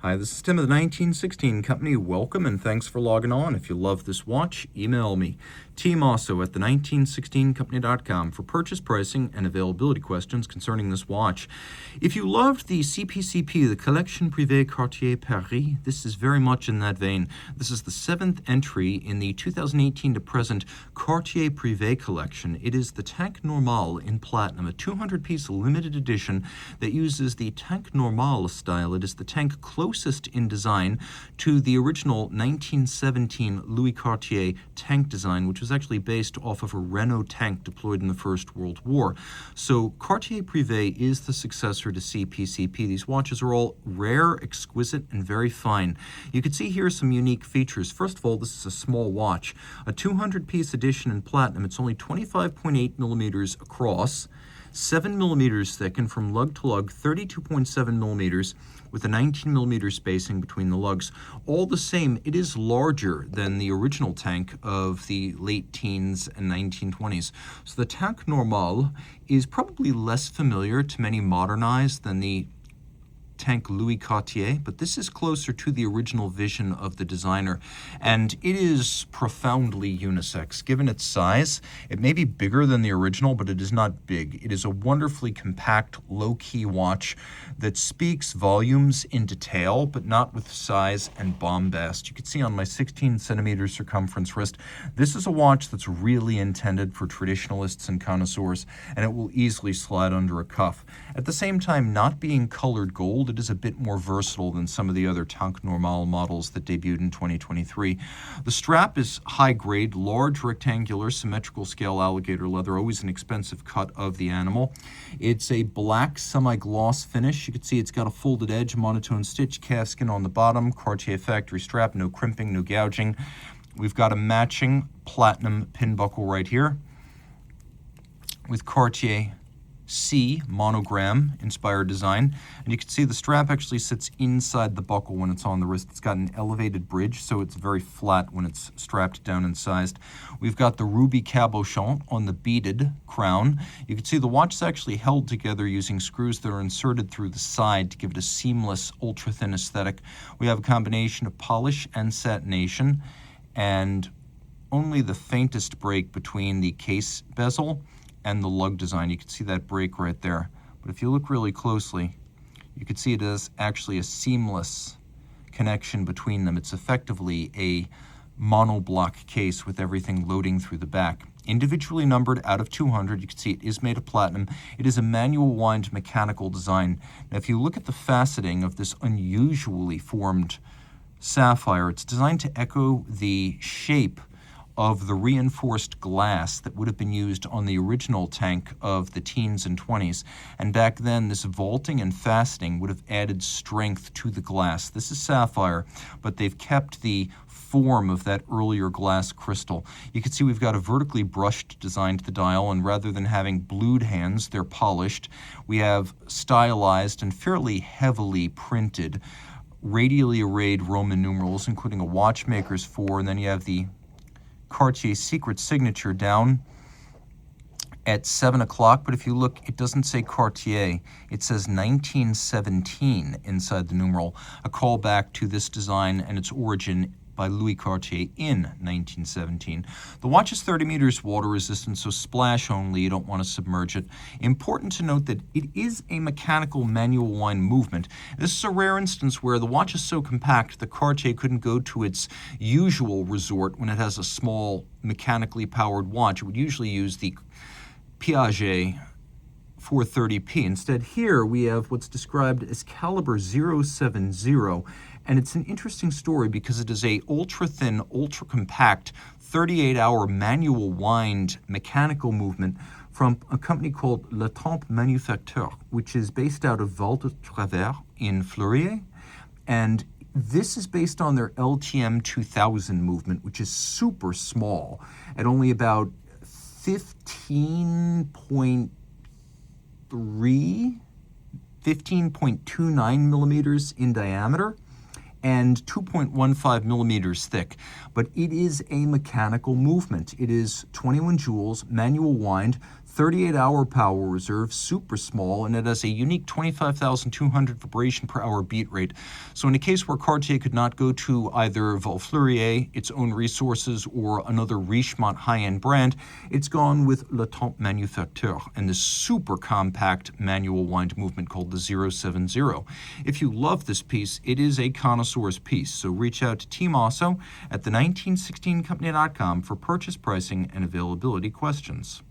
Hi, this is Tim of the 1916 Company. Welcome and thanks for logging on. If you love this watch, email me, Team Mosso at the1916company.com for purchase pricing and availability questions concerning this watch. If you loved the CPCP, the Collection Privé Cartier Paris, this is very much in that vein. This is the 7th entry in the 2018 to present Cartier Privé collection. It is the Tank Normale in platinum, a 200-piece limited edition that uses the Tank Normale style. It is the tank closest in design to the original 1917 Louis Cartier tank design, which was actually based off of a Renault tank deployed in the First World War. So Cartier Privé is the successor to CPCP. These watches are all rare, exquisite, and very fine. You can see here some unique features. First of all, this is a small watch, a 200-piece edition in platinum. It's only 25.8 millimeters across, 7 millimeters thick, and from lug to lug, 32.7 millimeters with a 19 millimeter spacing between the lugs. All the same, it is larger than the original tank of the late teens and 1920s. So the Tank Normale is probably less familiar to many modern eyes than the tank Louis Cartier, but this is closer to the original vision of the designer, and it is profoundly unisex. Given its size, it may be bigger than the original, but it is not big. It is a wonderfully compact, low-key watch that speaks volumes in detail, but not with size and bombast. You can see on my 16-centimeter circumference wrist, this is a watch that's really intended for traditionalists and connoisseurs, and it will easily slide under a cuff. At the same time, not being colored gold, it is a bit more versatile than some of the other Tank Normale models that debuted in 2023. The strap is high-grade, large rectangular symmetrical scale alligator leather, always an expensive cut of the animal. It's a black semi-gloss finish. You can see it's got a folded edge, monotone stitch, calfskin on the bottom, Cartier factory strap, no crimping, no gouging. We've got a matching platinum pin buckle right here with Cartier C monogram inspired design, and you can see the strap actually sits inside the buckle when it's on the wrist. It's got an elevated bridge, so it's very flat when it's strapped down and sized. We've got the ruby cabochon on the beaded crown. You can see the watch is actually held together using screws that are inserted through the side to give it a seamless, ultra-thin aesthetic. We have a combination of polish and satination, and only the faintest break between the case bezel and the lug design. You can see that break right there. But if you look really closely, you can see it is actually a seamless connection between them. It's effectively a monoblock case with everything loading through the back. Individually numbered out of 200, you can see it is made of platinum. It is a manual wind mechanical design. Now, if you look at the faceting of this unusually formed sapphire, it's designed to echo the shape of the reinforced glass that would have been used on the original tank of the teens and 20s. And back then, this vaulting and faceting would have added strength to the glass. This is sapphire, but they've kept the form of that earlier glass crystal. You can see we've got a vertically brushed design to the dial, and rather than having blued hands, they're polished. We have stylized and fairly heavily printed radially arrayed Roman numerals, including a watchmaker's 4, and then you have the Cartier secret signature down at 7 o'clock, but if you look, it doesn't say Cartier. It says 1917 inside the numeral, a callback to this design and its origin by Louis Cartier in 1917. The watch is 30 meters water resistant, so splash only. You don't want to submerge it. Important to note that it is a mechanical manual wind movement. This is a rare instance where the watch is so compact that Cartier couldn't go to its usual resort when it has a small mechanically powered watch. It would usually use the Piaget 430p. Instead, here we have what's described as caliber 070, and it's an interesting story because it is a ultra-thin, ultra-compact 38-hour manual wind mechanical movement from a company called Le Temps Manufacture, which is based out of Val de Travers in Fleurier, and this is based on their LTM 2000 movement, which is super small at only about 15.29 millimeters in diameter and 2.15 millimeters thick. But it is a mechanical movement. It is 21 joules, manual wind, 38-hour power reserve, super small, and it has a unique 25,200 vibration per hour beat rate. So in a case where Cartier could not go to either Volflurier, its own resources, or another Richemont high-end brand, it's gone with Le Temps Manufacture and this super compact manual wind movement called the 070. If you love this piece, it is a connoisseur's piece, so reach out to Team Mosso at the 1916company.com for purchase pricing and availability questions.